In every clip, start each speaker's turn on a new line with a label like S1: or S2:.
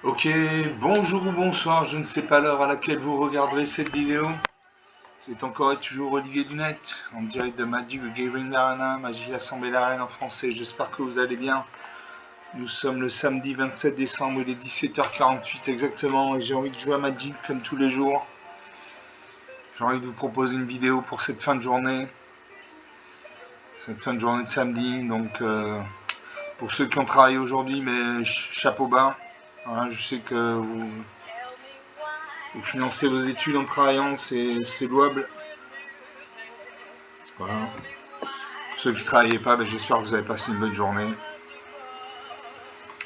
S1: Ok, bonjour ou bonsoir, je ne sais pas l'heure à laquelle vous regarderez cette vidéo. C'est encore et toujours Olivier Dunette, en direct de Magic Gathering Arena, Magic Assemblée d'Arène en français. J'espère que vous allez bien. Nous sommes le samedi 27 décembre, il est 17h48 exactement, et j'ai envie de jouer à Magic comme tous les jours. J'ai envie de vous proposer une vidéo pour cette fin de journée. Cette fin de journée de samedi, donc pour ceux qui ont travaillé aujourd'hui, mais chapeau bas. Voilà, je sais que vous financez vos études en travaillant, c'est louable. Voilà. Pour ceux qui ne travaillaient pas, j'espère que vous avez passé une bonne journée.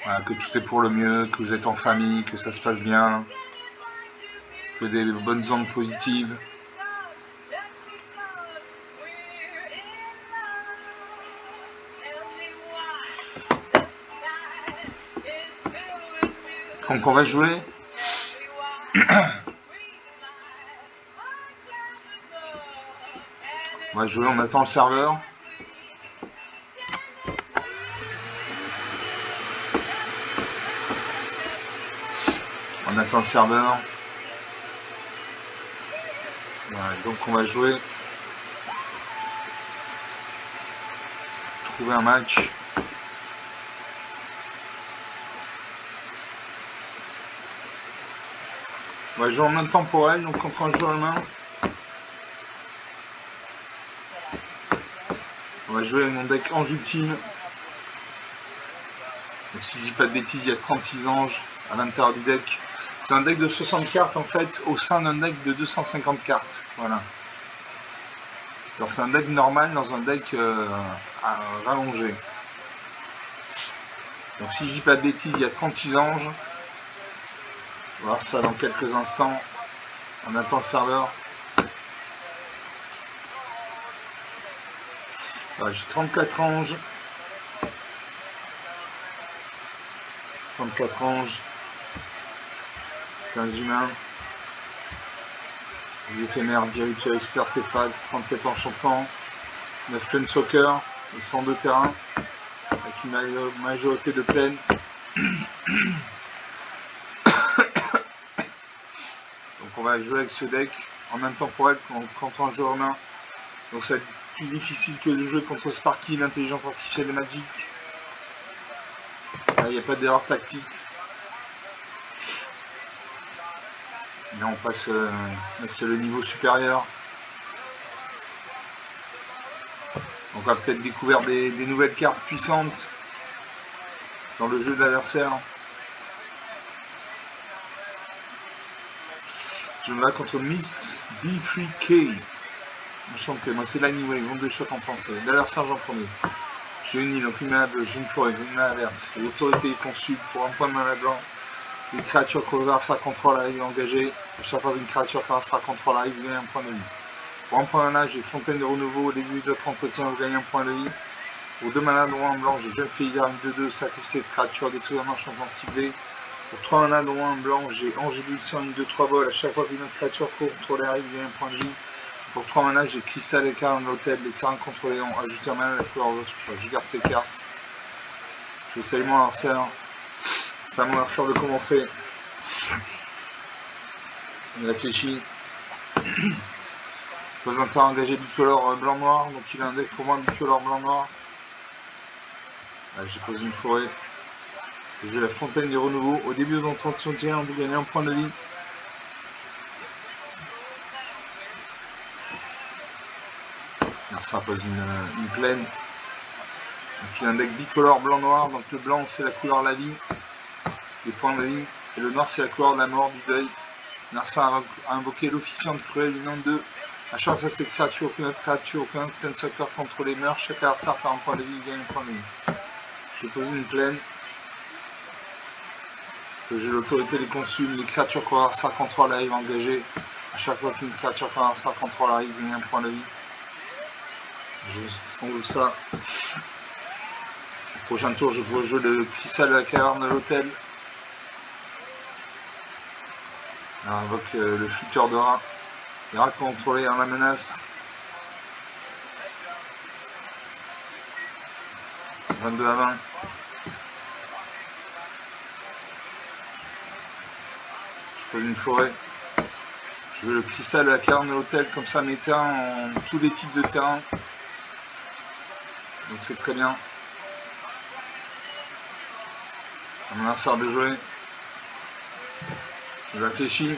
S1: Voilà, que tout est pour le mieux, que vous êtes en famille, que ça se passe bien, que des bonnes ondes positives. Donc on va jouer. On va jouer, on attend le serveur. On attend le serveur. Voilà, donc on va jouer. Trouver un match. On va jouer en même temps pour elle, donc contre un joueur humain. On va jouer avec mon deck Ange Ultime. Donc si je dis pas de bêtises, il y a 36 anges à l'intérieur du deck. C'est un deck de 60 cartes en fait, au sein d'un deck de 250 cartes. Voilà. C'est un deck normal dans un deck rallongé. Donc si je dis pas de bêtises, il y a 36 anges. On va voir ça dans quelques instants. On attend le serveur. Voilà, j'ai 34 anges. 34 anges. 15 humains. Des éphémères, 10 rituels, artefacts, 37 enchantements, 9 planeswalkers, 102 terrains, avec une majorité de plaines. Donc on va jouer avec ce deck en même temps pour elle contre un joueur humain. Donc ça va être plus difficile que de jouer contre Sparky, l'intelligence artificielle de Magic. Là il n'y a pas d'erreur tactique. Là on passe, c'est le niveau supérieur. On va peut-être découvrir des nouvelles cartes puissantes dans le jeu de l'adversaire. Je me bats contre Mist B3K. Enchanté, moi c'est l'animé, monde de choc en français. L'adversaire en premier. J'ai une île, donc une mana bleue, j'ai une forêt, une mana verte. L'autorité est conçue pour un point de mana blanc. Les créatures que l'adversaire contrôle arrivent engagées. À chaque fois qu'une créature que l'adversaire contrôle arrive, vous gagnez un point de vie. Pour un point de mana, j'ai Fontaine de renouveau. Au début de votre entretien, vous gagnez un point de vie. Pour 2 mana dont un blanc, j'ai Jeune Fille d'arme 2-2, sacrifier cette créature, détruire un enchantement ciblé. Pour 3 mana dont un blanc, j'ai Angélus en une 2-3 vol. À chaque fois qu'une autre créature contrôlée arrive, vous gagnez un point de vie. Pour 3 mana, j'ai Cristal Écart de l'hôtel, les terrains contrôlés ont ajouté un mana à la couleur de votre choix. Je garde ces cartes. Je salue mon adversaire. C'est à mon adversaire de commencer. Il réfléchit. Pose un terrain engagé bicolore blanc-noir, donc il a un deck pour moi bicolore blanc-noir. J'ai posé une forêt. J'ai la fontaine du renouveau. Au début de notre entretien, vous gagnez un point de vie. Alors ça pose une plaine. Donc il a un deck bicolore blanc-noir, donc le blanc c'est la couleur de la vie, des points de vie, et le noir c'est la couleur de la mort, du deuil. Narsa a invoqué l'officiante cruelle, une 2. À chaque fois cette créature, aucune autre créature, aucun autre planeswalker contre les meurt, chaque adversaire perd un point de vie, il gagne un point de vie. Je vais poser une plaine. J'ai l'autorité des consuls, les créatures que l'adversaire contrôle arrivent engagées. À chaque fois qu'une créature que l'adversaire contrôle arrive, il gagne un point de vie. Je joue ça. Prochain tour, je pourrais jouer le Cristal de la caverne de l'hôtel. On invoque le futur de rat. Les rats contrôlés en la menace. 22 à 20. Dans une forêt. Je veux le cristal de la caverne de l'hôtel, comme ça mes terrains ont tous les types de terrains. Donc c'est très bien. À mon insert de jouer. Je réfléchis.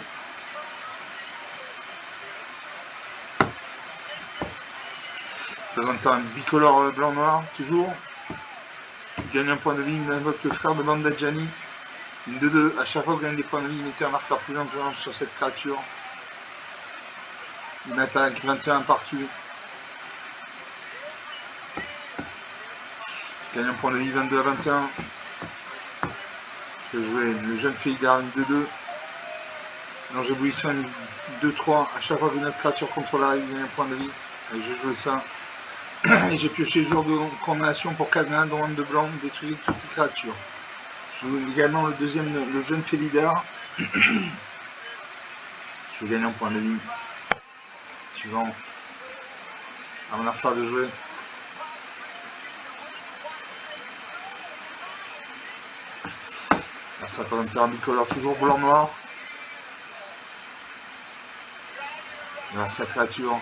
S1: Besoin de terrain bicolore blanc-noir, toujours. Gagne un point de vie, il invoque le frère de Bandadjani. Une 2-2. À chaque fois que vous gagnez des points de vie, mettez un marqueur plus d'influence sur cette créature. Une attaque 21 partout. Je gagne un point de vie 22 à 21. Je vais jouer le jeune Féidar une 2-2. Danger ébullition une 2-3. À chaque fois qu'une autre créature contrôle arrive, il gagne un point de vie. Et je joue ça. Et j'ai pioché jour de condamnation pour 4 nains, dont un de blanc, détruire toutes les créatures. Je joue également le jeune Félidar. Je gagne un point de vie. Suivant. À mon arsenal de jouer. Là, ça peut un terrain bicolore, toujours blanc-noir. Là, sa créature.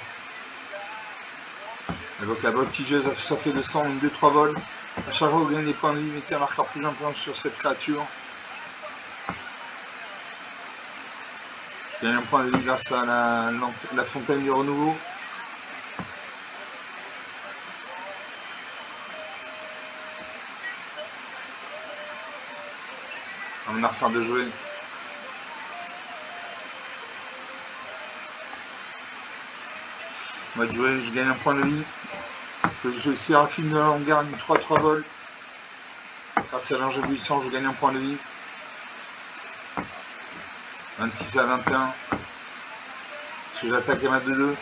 S1: Évoque la voltigeuse, ça fait 200, une 2-3 vols. À chaque fois que vous gagnez des points de vie, mettez un marqueur plus important sur cette créature. Je gagne un point de vie grâce à la fontaine du renouveau. À mon arsenal de jouer. Moi de jouer, je gagne un point de vie. Je joue Séraphine de la Longue-Garde, une 3-3 vols. Grâce à l'ange éblouissant, je gagne un point de vie. 26 à 21. Est-ce que j'attaque à ma 2-2?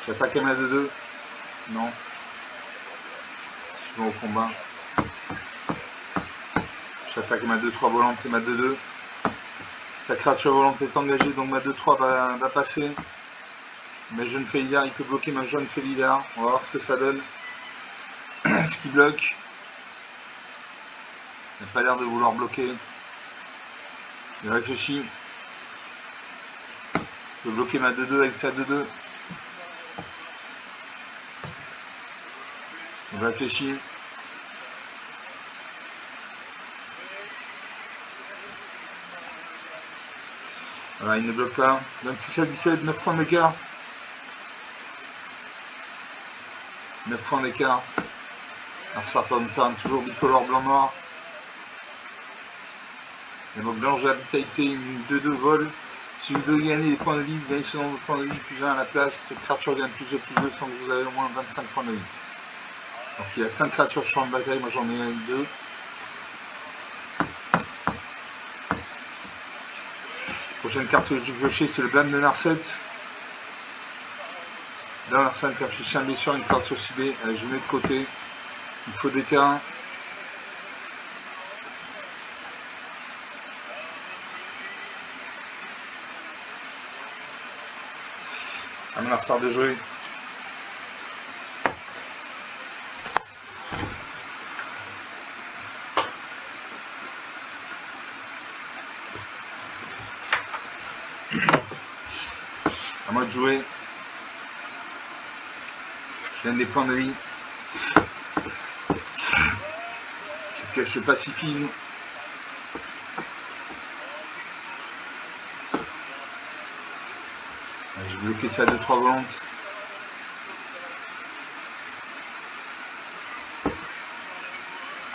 S1: J'attaque à ma 2-2. Non. Je vais au combat. J'attaque ma 2-3 volante et ma 2-2. Sa créature volante est engagée, donc ma 2-3 va passer. Mais jeune Félidar, il peut bloquer ma jeune Félidar. On va voir ce que ça donne. Ce qui bloque. Il n'a pas l'air de vouloir bloquer. Il réfléchit. Il peut bloquer ma 2-2 avec sa 2-2. Il réfléchit. Voilà, il ne bloque pas. 26 à 17, 9 points d'écart. 9 points d'écart. Un serpent de terrain toujours bicolore blanc-noir. Et donc blanche de la vitalité, une 2-2 vol. Si vous devez gagner des points de vie, vous gagnez ce nombre de points de vie plus 1 à la place. Cette créature gagne plus de tant que vous avez au moins 25 points de vie. Donc il y a 5 créatures sur le champ de bataille, moi j'en ai 2. Prochaine carte que je vais piocher, c'est le blâme de Narset. Là, Narset affiche un blessure, une carte sur ciblée. Allez, je mets de côté. Il faut des terrains. À mon arsenal de jouer. À moi de jouer. Je gagne des points de vie. Je pioche le pacifisme. J'ai bloqué ça à 2-3 volantes.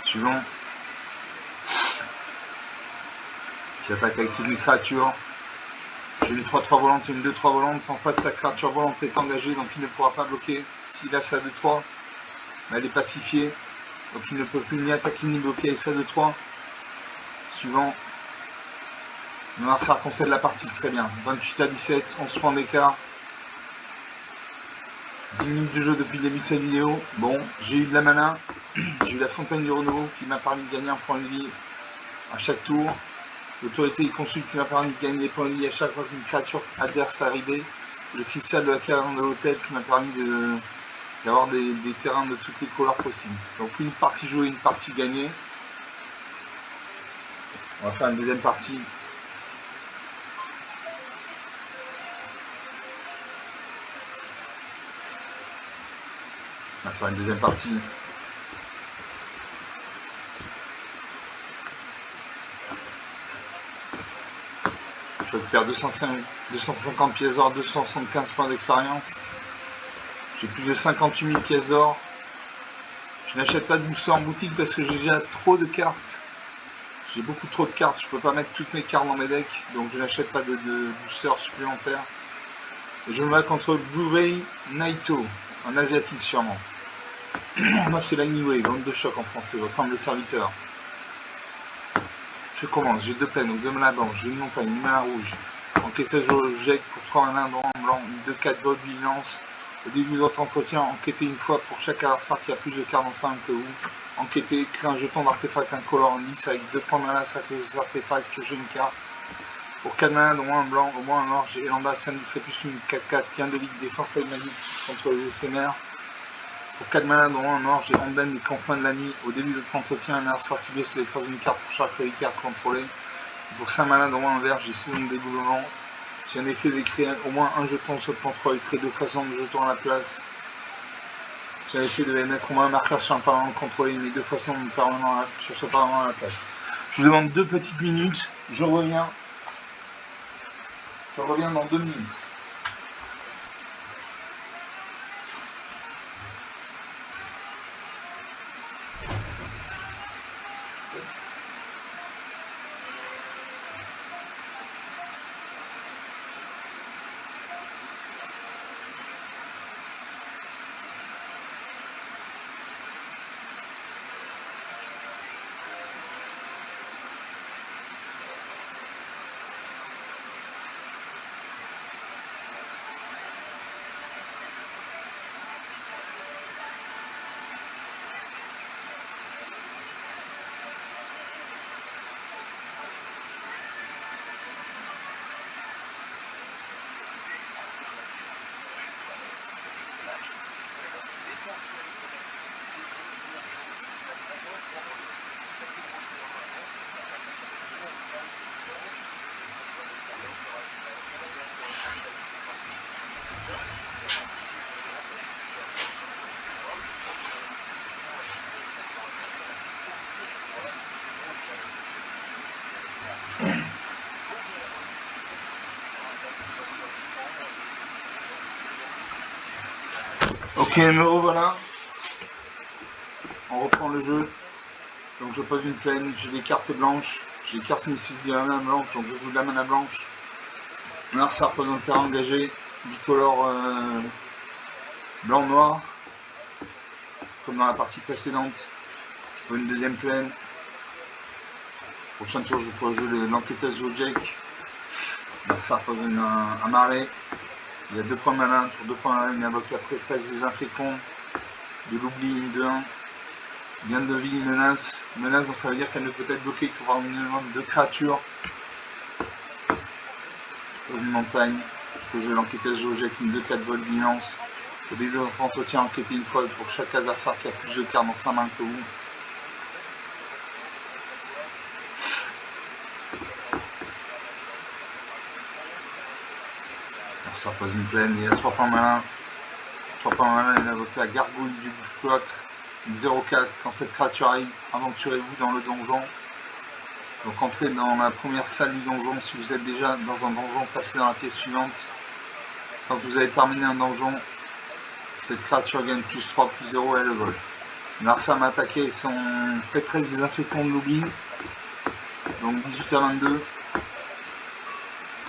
S1: Suivant. J'attaque avec toutes les créatures. J'ai une 3-3 volante et une 2-3 volante. En face, sa créature volante est engagée, donc il ne pourra pas bloquer. S'il a sa 2-3, elle est pacifiée. Donc il ne peut plus ni attaquer ni bloquer avec sa 2-3. Suivant. Mon adversaire concède la partie, très bien. 28 à 17, 11 points d'écart. 10 minutes de jeu depuis le début de cette vidéo. Bon, j'ai eu de la mana. J'ai eu la fontaine du renouveau qui m'a permis de gagner un point de vie à chaque tour. L'autorité consulte qui m'a permis de gagner des points de vie à chaque fois qu'une créature adverse est arrivée. Le cristal de la caverne de l'hôtel qui m'a permis d'avoir des terrains de toutes les couleurs possibles. Donc une partie jouée, une partie gagnée. On va faire une deuxième partie. On va faire une deuxième partie. Je récupère 250 pièces d'or, 275 points d'expérience. J'ai plus de 58 000 pièces d'or. Je n'achète pas de booster en boutique parce que j'ai déjà trop de cartes. J'ai beaucoup trop de cartes, je peux pas mettre toutes mes cartes dans mes decks, donc je n'achète pas de booster supplémentaire. Et je me bats contre Blu-ray Naito, un asiatique sûrement. Moi c'est l'Anyway, vente de choc en français, votre humble serviteur. Je commence, j'ai 2 plaines, donc 2 mana blanches, j'ai une montagne, une mana rouge. Encaissage au jet pour 3 mana en blanc, une 2-4 vol vigilance. Au début de votre entretien, enquêtez une fois pour chaque adversaire qui a plus de cartes dans sa main que vous. Enquêtez, créez un jeton d'artefact incolore en 10 avec 2 points de mana, sacrifiez artefact, piochez une carte. Pour 4 mana, au moins un blanc, au moins un noir, j'ai Elanda, scène du crépuscule, une 4-4, qui indélite, défense magique contre les éphémères. Pour 4 mana, au moins un noir, j'ai Anden, les confins de la nuit. Au début de votre entretien, un adversaire ciblé se défense d'une carte pour chaque reliquaire contrôlé. Pour 5 mana, au moins un vert, j'ai saison de déboulement. Si un effet d'écrire au moins un jeton sur le contrôle, crée 2 façons de jetons à la place. Si un effet devait mettre au moins un marqueur sur un permanent contrôlé, il met 2 façons de permanent sur ce permanent à la place. Je vous demande 2 petites minutes, je reviens dans 2 minutes. Ok, me revoilà. On reprend le jeu. Donc je pose une plaine, j'ai des cartes blanches, j'ai des cartes initiatives de la mana blanche, donc je joue de la mana blanche. Là ça représente un terrain engagé, bicolore blanc-noir, comme dans la partie précédente. Je pose une deuxième plaine. Prochain tour je pourrais jouer l'enquêteuse Wojek. Là ça représente un marais. Il y a 2 points malins, pour 2 points malins, il invoque la prêtresse des inféconds, de l'oubli, une 2-1. Bien de vie, menace. Menace, donc ça veut dire qu'elle ne peut être bloquée que par un minimum de créatures. Je pose une montagne. Je peux jouer l'enquêteuse géologique, une 2-4 vol vigilance. Au début de votre entretien, enquêtez une fois pour chaque adversaire qui a plus de cartes dans sa main que vous. Alors ça pose une plaine, il y a 3 points malins. 3 points malins, il invoque la gargouille du flotte. 0-4, quand cette créature arrive, aventurez-vous dans le donjon. Donc entrez dans la première salle du donjon. Si vous êtes déjà dans un donjon, passez dans la pièce suivante. Quand vous avez terminé un donjon, cette créature gagne plus 3, plus 0 et elle vole. Narsa m'a attaqué avec son prêtresse des inféconds de l'oubli. Donc 18 à 22.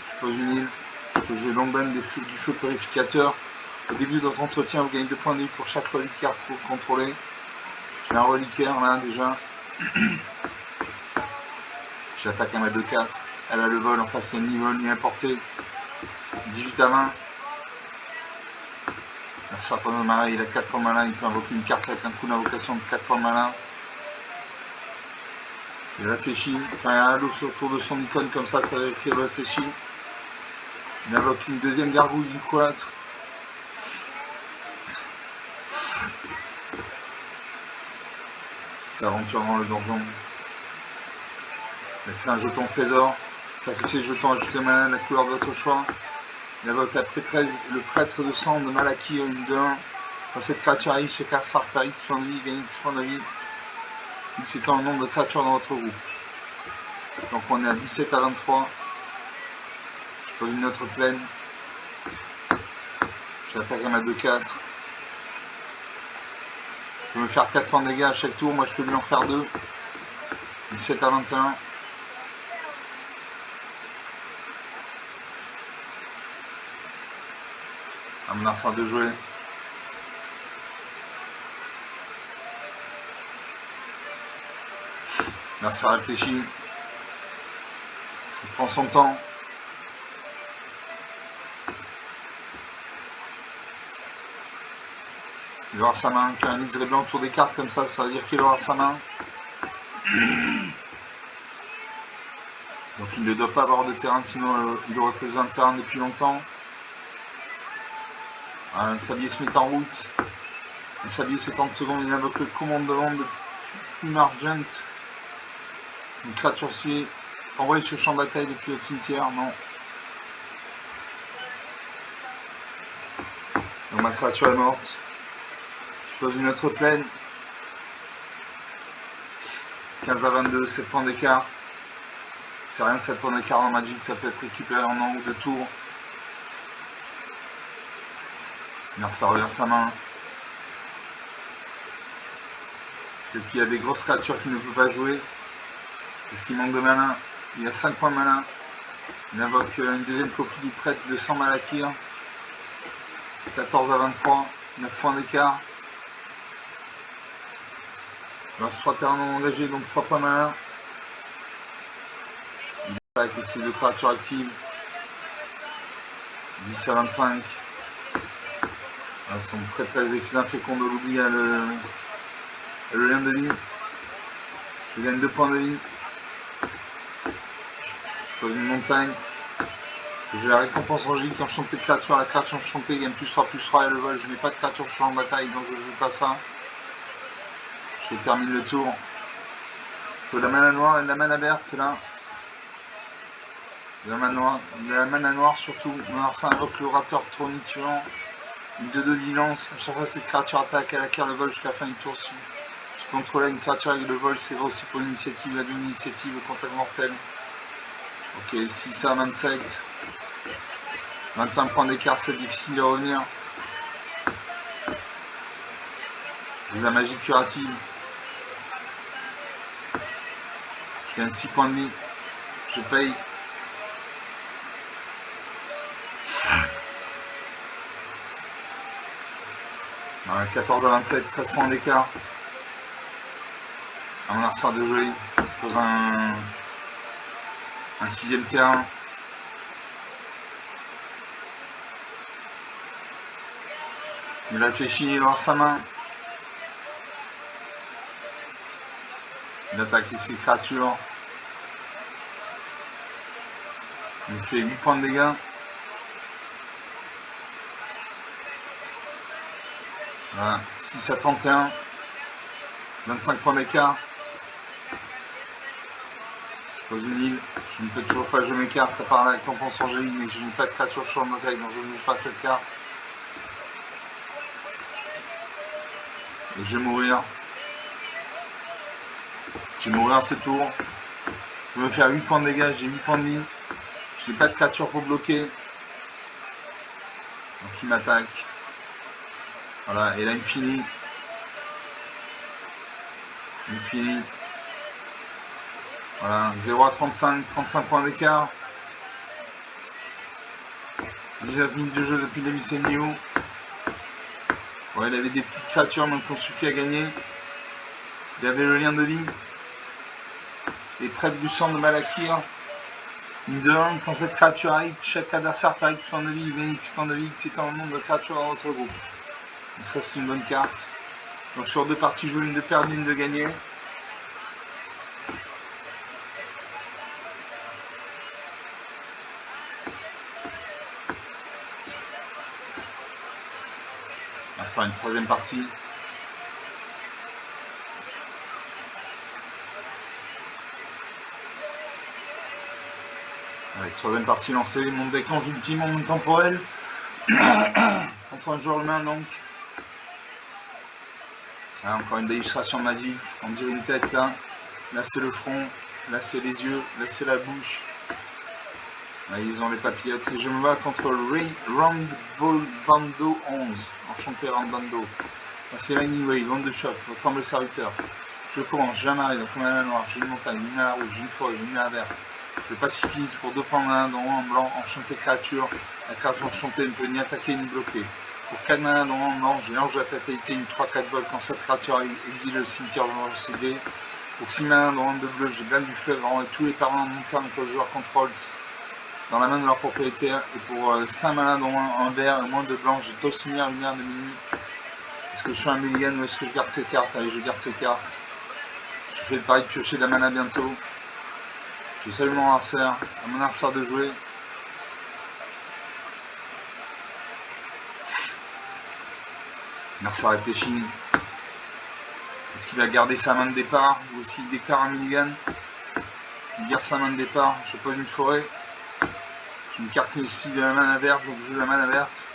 S1: Je pose une île. Je peux jouer London du feu purificateur. Au début de votre entretien, vous gagnez 2 points de vie pour chaque reliquaire que vous contrôlez. J'ai un reliquaire là déjà. J'attaque à ma 2-4. Elle a le vol, en face c'est ni vol ni importé. 18 à 20. Un serpent de marin, il a 4 points malins, il peut invoquer une carte avec un coup d'invocation de 4 points malins. Il réfléchit, quand il y a un halo autour de son icône comme ça veut dire qu'il réfléchit. Il invoque une deuxième gargouille du cloître. Il s'aventure dans le donjon. Il crée un jeton trésor. Sacrifiez le jeton, ajoutez mana, la couleur de votre choix. Il invoque la prêtresse, le prêtre de sang de Malaki, une 2-1. Quand cette créature arrive, chaque adversaire perd X points de vie, gagne X points de vie. X étant le nombre de créatures dans votre groupe. Donc on est à 17 à 23. Je pose une autre plaine. J'attaque à ma 2-4. Je peux me faire 4 points de dégâts à chaque tour. Moi je peux lui en faire 2. 17 à 21. À mon arsenal de jouer. Là ça réfléchit. Il prend son temps. Il aura sa main. Quand un liseré blanc autour des cartes comme ça veut dire qu'il aura sa main. Donc il ne doit pas avoir de terrain, sinon il aurait besoin de terrain depuis longtemps. Un sablier se met en route. Le sablier c'est 30 secondes, il invoque le commandement de Plume Argent. Une créature suit. Envoyée sur le champ de bataille depuis le cimetière, non. Donc ma créature est morte. Je pose une autre plaine. 15 à 22, 7 points d'écart. C'est rien, 7 points d'écart en Magic, ça peut être récupéré en un ou deux tours. Ça revient à sa main. Celle qui a des grosses créatures qui ne peut pas jouer. Parce qu'il manque de mana. Il a 5 points de mana. Il invoque une deuxième copie du prêtre de 100 Malakir. 14 à 23. 9 points d'écart. Il reste 3 terrains non engagés, donc 3 points de mana. Il attaque avec ses 2 créatures actives. 10 à 25. Son prêtre exécutant fécond de l'oubli à le lien de vie. Je gagne 2 points de vie. Je pose une montagne. J'ai la récompense angélique enchantée de créature. La créature enchantée gagne +3/+3 et le vol. Je n'ai pas de créature sur champ de bataille, donc je ne joue pas ça. Je termine le tour. Il faut de la mana noire et de la mana verte là. De la mana noire surtout. Alors ça invoque l'orateur tonitruant. Une 2/2 vigilance. À chaque fois cette créature attaque, elle acquiert le vol jusqu'à la fin du tour. Si je contrôle une créature avec le vol, c'est vrai aussi pour l'initiative, la demi-initiative, le contact mortel. Ok, 6 à 27. 25 points d'écart, c'est difficile de revenir. J'ai de la magie curative. Je gagne 6 points de vie. Je paye. Ouais, 14 à 27, 13 points d'écart. À mon arsenal de jouer. Je pose un 6ème terrain. Il réfléchit dans sa main. Il attaque ses créatures. Il fait 8 points de dégâts. Voilà, 6 à 31. 25 points d'écart. Je pose une île. Je ne peux toujours pas jouer mes cartes à part la récompense angélique, mais je n'ai pas de créature sur le bataille, donc je ne joue pas cette carte. Et je vais mourir. Je vais mourir à ce tour. Je vais me faire 8 points de dégâts, j'ai 8 points de vie. Je n'ai pas de créature pour bloquer. Donc il m'attaque. Voilà, et là il me finit. Il me finit. Voilà, 0 à 35, 35 points d'écart. 19 minutes de jeu depuis le début, c'est le niveau. Ouais, il avait des petites créatures, donc on suffit à gagner. Il avait le lien de vie. Les prêtres du sang de Malakir. Une de 1, quand cette créature arrive, chaque adversaire perd X points de vie, il gagne X points de vie, c'est un nombre de créatures dans votre groupe. Donc ça c'est une bonne carte. Donc sur 2 parties jouées, une de perdre, une de gagner. On va faire une 3ème partie. Allez, 3ème partie lancée, mon deck en ultime, mon temporel. Contre un joueur humain donc. Là, encore une illustration magique, on dirait une tête là. Là c'est le front, là c'est les yeux, là c'est la bouche. Là, ils ont les papillotes. Et je me bats contre Bando 11. Enchanté Bando. C'est Lightning Wave, onde de choc, votre humble serviteur. Je commence, j'ai un arrêt, donc une main noire, j'ai une montagne, une main rouge, j'ai une forêt, une main verte. Je pacifise pour 2 points main, dont un blanc, enchanté créature. La créature enchantée ne peut ni attaquer ni bloquer. Pour 4 mains, dont un blanc, j'ai l'ange de la fatalité, une 3-4 vol quand cette créature exile le cimetière de l'ange ciblé. Pour 6 mains, dont un de bleu, j'ai blâme du fleuve, rend tous les permanents de montagne que le joueur contrôle dans la main de leur propriétaire. Et pour 5 mains, dont un vert et moins de blanc, j'ai Tolsimir, lumière de minuit. Est-ce que je suis un mulligan ou est-ce que je garde ces cartes? Allez, je garde ces cartes. Je fais le pari de piocher de la mana bientôt. Je salue mon harceur, à mon harceur de jouer. Mercer réfléchit. Est-ce qu'il va garder sa main de départ ou est-ce qu'il déclare un mulligan? Il garde sa main de départ. Je pose une forêt. J'ai une carte ici de la mana verte, donc je joue la mana verte.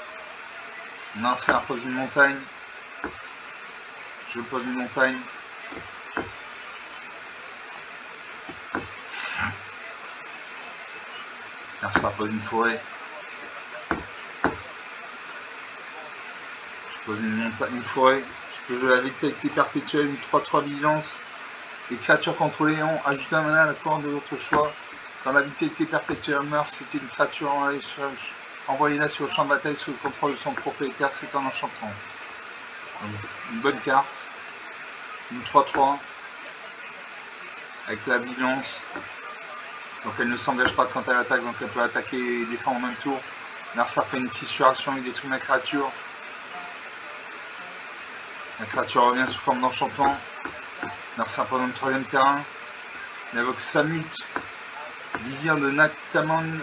S1: Mon harceur pose une montagne. Je pose une montagne. Mercer pose une forêt. Je pose une forêt. Je peux jouer la vitalité perpétuelle, une 3-3 vigilance. Les créatures contrôlées ont ajouté un mana à la couleur de votre choix. Quand la vitalité perpétuelle meurt, c'était une créature envoyez-la sur le champ de bataille sous le contrôle de son propriétaire, c'est un enchantement. Une bonne carte. Une 3-3. Avec la vigilance. Donc elle ne s'engage pas quand elle attaque, donc elle peut attaquer et défendre en même tour. Mercer fait une fissuration, il détruit ma créature. La créature revient sous forme d'enchantement. Mercer prend le 3ème terrain. Il invoque Samut, vizir de Nactamon,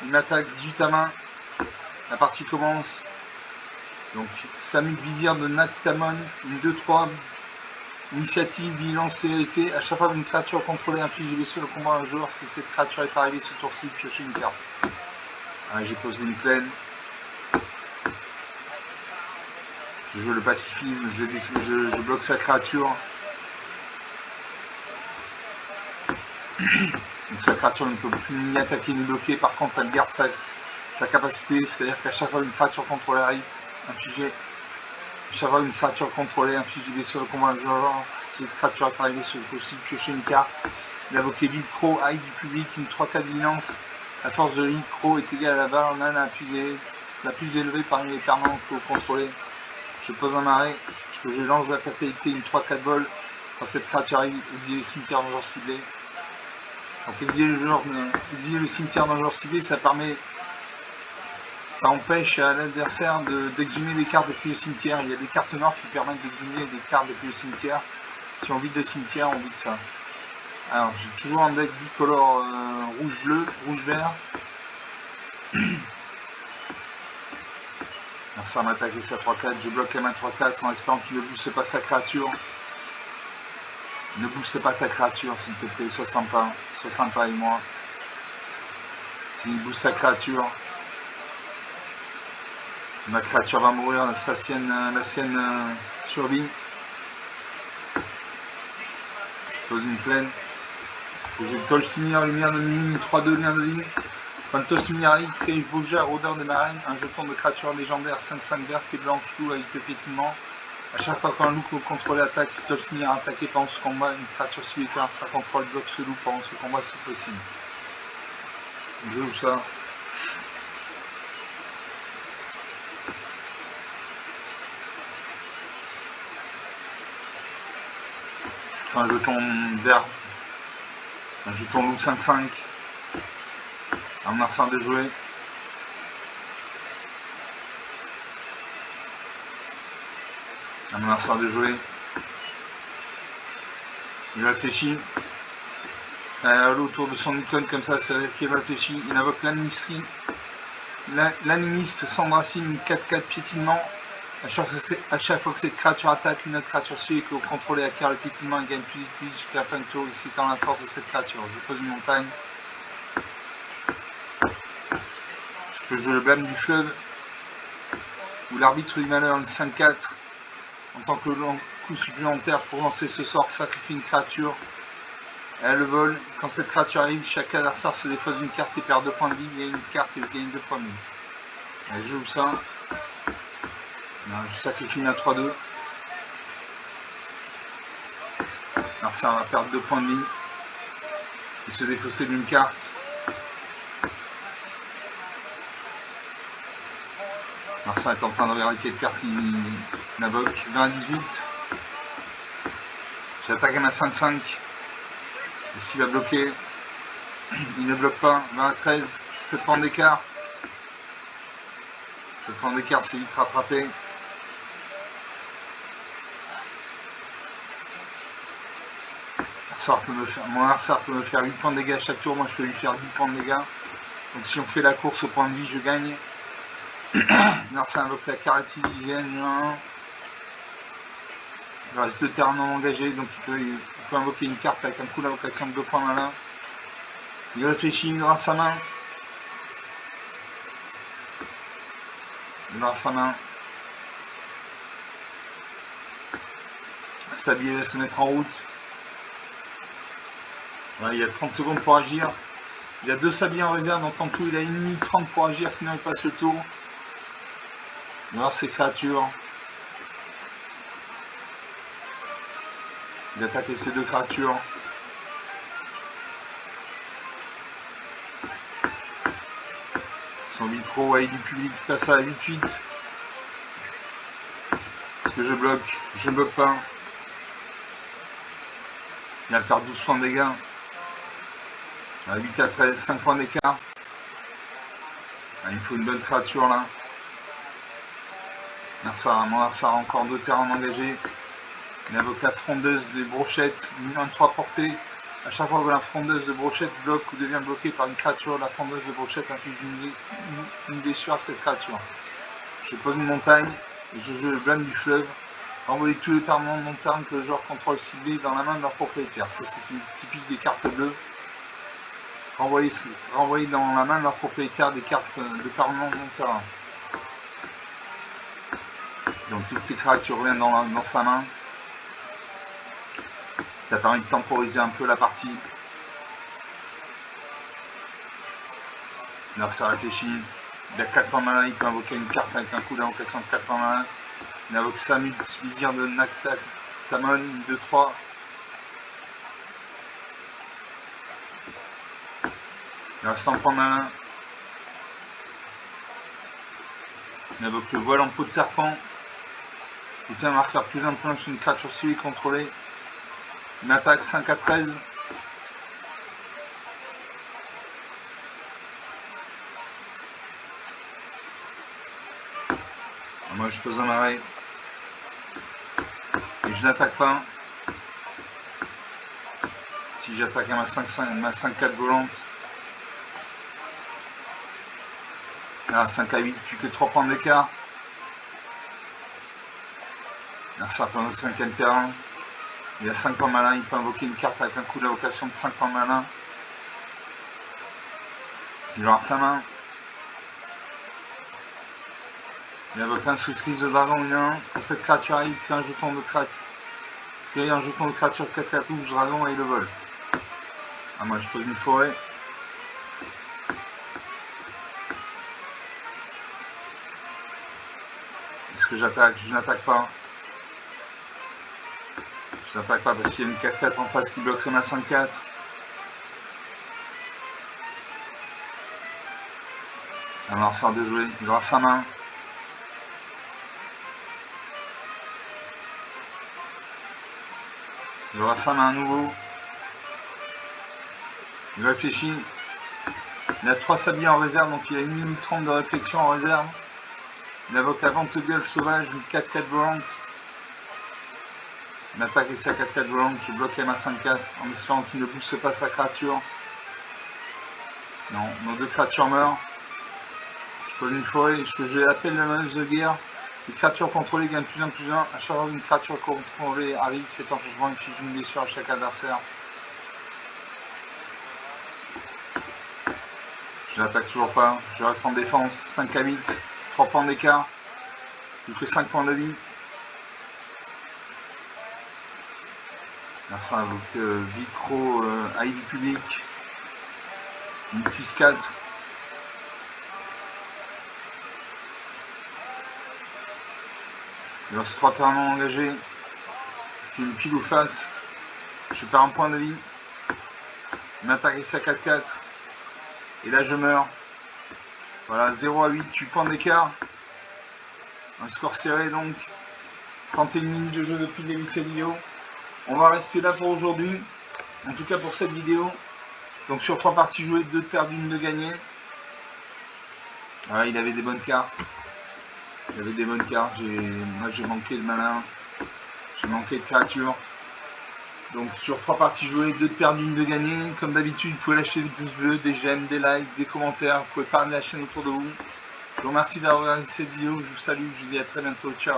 S1: une attaque 18 à main. La partie commence. Donc Samut, vizir de Nactamon, une 2-3. Initiative, vigilance, sévérité. À chaque fois qu'une créature contrôlée inflige des blessures au combat à un joueur, si cette créature est arrivée ce tour-ci, piochez une carte. Ah, j'ai posé une plaine. Je joue le pacifisme, je bloque sa créature. Donc sa créature ne peut plus ni attaquer ni bloquer, par contre elle garde sa capacité, c'est-à-dire qu'à chaque fois une créature contrôlée arrive, inflige des blessures de combat à un joueur, si cette créature est arrivée sur le possible, piocher une carte. Il a invoqué Lead Crow, Hype du public, une 3-4 vigilance. La force de Lead Crow est égale à la valeur mana la plus élevée parmi les permanents que vous contrôlez. Je pose un arrêt, je peux jouer l'ange de la fatalité, une 3-4 vol. Quand cette créature arrive, exiler le cimetière d'un joueur ciblé. Donc exiler le cimetière d'un joueur ciblé, ça empêche à l'adversaire d'exiler des cartes depuis le cimetière. Il y a des cartes noires qui permettent d'exiler des cartes depuis le cimetière. Si on vide le cimetière, on vide ça. Alors j'ai toujours un deck bicolore rouge-bleu, rouge-vert. Mercer m'a attaqué sa 3-4, je bloque la main 3-4 en espérant qu'il ne booste pas sa créature. Ne booste pas ta créature s'il te plaît, sois sympa avec moi. S'il booste sa créature, ma créature va mourir, la sienne survie. Je pose une plaine. J'ai Tolsimir, lumière de minuit, 3-2, lien de vie. Quand Tolsimir arrive, crée Vosjar, odeur des marines, un jeton de créature légendaire 5-5 verte et blanche loup avec le piétinement. A chaque fois qu'un loup contrôlé attaque, si Tolsimir est attaqué pendant ce combat, une créature civilisée sera contrôle bloque ce loup pendant ce combat si possible. Je joue ça. Je fais un jeton vert. Un jeton loup 5-5. Un Mercer de jouer. Un Mercer de jouer. Il réfléchit. Autour de son icône comme ça veut dire qu'il réfléchit. Il invoque l'amnistie. L'animiste sans racine, 4-4 piétinement. À chaque fois que cette créature attaque, une autre créature suit que vous contrôlez acquiert le piétinement et gagne plus de vie jusqu'à la fin du tour, excitant la force de cette créature. Je pose une montagne. Je peux jouer le blâme du fleuve ou l'arbitre du malheur, une 5-4. En tant que coup supplémentaire pour lancer ce sort, sacrifie une créature. Elle le vole. Quand cette créature arrive, chaque adversaire se défausse une carte et perd 2 points de vie. Il y a une carte et gagne 2 points de vie. Elle joue ça. Non, je sacrifie une à 3-2. L'adversaire va perdre 2 points de vie. Il se défausser d'une carte. L'adversaire est en train de regarder quelle carte il invoque. 20 à 18. J'attaque à ma 5-5. Et s'il va bloquer, il ne bloque pas. 20 à 13. 7 points d'écart. 7 points d'écart, c'est vite rattrapé. Mon adversaire peut me faire 8 points de dégâts à chaque tour. Moi, je peux lui faire 10 points de dégâts. Donc, si on fait la course au point de vie, je gagne. L'adversaire invoque la caractéridienne. Il reste 2 terrains non engagés. Donc, il peut invoquer une carte avec un coup d'invocation de 2 points malin. Il réfléchit, il aura sa main. Il aura sa main. S'habiller va se mettre en route. Ouais, il y a 30 secondes pour agir. Il a 2 sabliers en réserve, donc en tout il a 1 minute 30 pour agir, sinon il passe le tour. Il va voir ses créatures. Il attaque avec ses 2 créatures. Son micro, ouais, du public passe à 8-8. Est-ce que je bloque? Je ne bloque pas. Il va faire 12 points de dégâts. 8 à 13, 5 points d'écart. Il me faut une bonne créature là. Mon adversaire a encore 2 terrains engagés. Il invoque la frondeuse des brochettes, 1-3 portée. À chaque fois que la frondeuse de brochette bloque ou devient bloquée par une créature, la frondeuse de brochette inflige une blessure à cette créature. Je pose une montagne et je joue le blâme du fleuve. Renvoyer tous les permanents de montagne que le joueur contrôle ciblés dans la main de leur propriétaire. Ça, c'est une typique des cartes bleues. Renvoyer dans la main de leur propriétaire des cartes de permanents de mon terrain. Donc toutes ces créatures reviennent dans sa main. Ça permet de temporiser un peu la partie. L'adversaire réfléchit. Il a 4 points malins, il peut invoquer une carte avec un coup d'invocation de 4 points malins. Il invoque Samut, vizir de Nactamon, 2-3. Il a 100 points malins. Il invoque le voile en peau de serpent. Il tient un marqueur plus important sur une créature ciblée contrôlée. Une attaque 5 à 13. Moi je pose un arrêt. Et je n'attaque pas. Si j'attaque à ma 5-4 volante. Là 5 à 8, plus que 3 points d'écart. Là ça prend le 5e terrain. Il a 5 points malins, il peut invoquer une carte avec un coup d'invocation de 5 points malins. Il aura sa main. Il invoque un souscrise de dragon 1. Quand cette créature arrive, crée un jeton de créature 4 cartouches dragon et le vole. Moi je pose une forêt. Est-ce que j'attaque? Je n'attaque pas. Je n'attaque pas parce qu'il y a une 4-4 en face qui bloquerait ma 5-4. Alors ça de jouer, il aura sa main. Il aura sa main à nouveau. Il réfléchit. Il a 3 sabliers en réserve, donc il a 1 minute 30 de réflexion en réserve. Il invoque la vente gueule sauvage, une 4-4 volante. Il attaque avec sa 4-4 volante, je bloque ma 5-4 en espérant qu'il ne booste pas sa créature. Non, nos 2 créatures meurent. Je pose une forêt, je appelle la menace de guerre. Les créatures contrôlées gagnent plus 1, plus 1. À chaque fois qu'une créature contrôlée arrive, cet enchantement inflige une blessure à chaque adversaire. Je n'attaque toujours pas, je reste en défense. 5 à 8, 3 points d'écart. Plus que 5 points de vie. Alors ça, donc Vicro Ivy Public, une 6-4. Il lance 3 terrains engagés. Fait une pile ou face. Je perds un point de vie. Il m'attaque avec sa 4-4. Et là je meurs. Voilà, 0 à 8, 8 points d'écart. Un score serré donc. 31 minutes de jeu depuis le début de cette vidéo. On va rester là pour aujourd'hui. En tout cas pour cette vidéo. Donc sur 3 parties jouées, 2 de perdues, 1 de gagnées. Voilà, il avait des bonnes cartes. Il avait des bonnes cartes. Moi j'ai manqué de malin. J'ai manqué de créatures. Donc sur 3 parties jouées, 2 de perdues, 1 de gagnées. Comme d'habitude, vous pouvez lâcher des pouces bleus, des j'aime, des likes, des commentaires. Vous pouvez parler de la chaîne autour de vous. Je vous remercie d'avoir regardé cette vidéo. Je vous salue. Je vous dis à très bientôt. Ciao.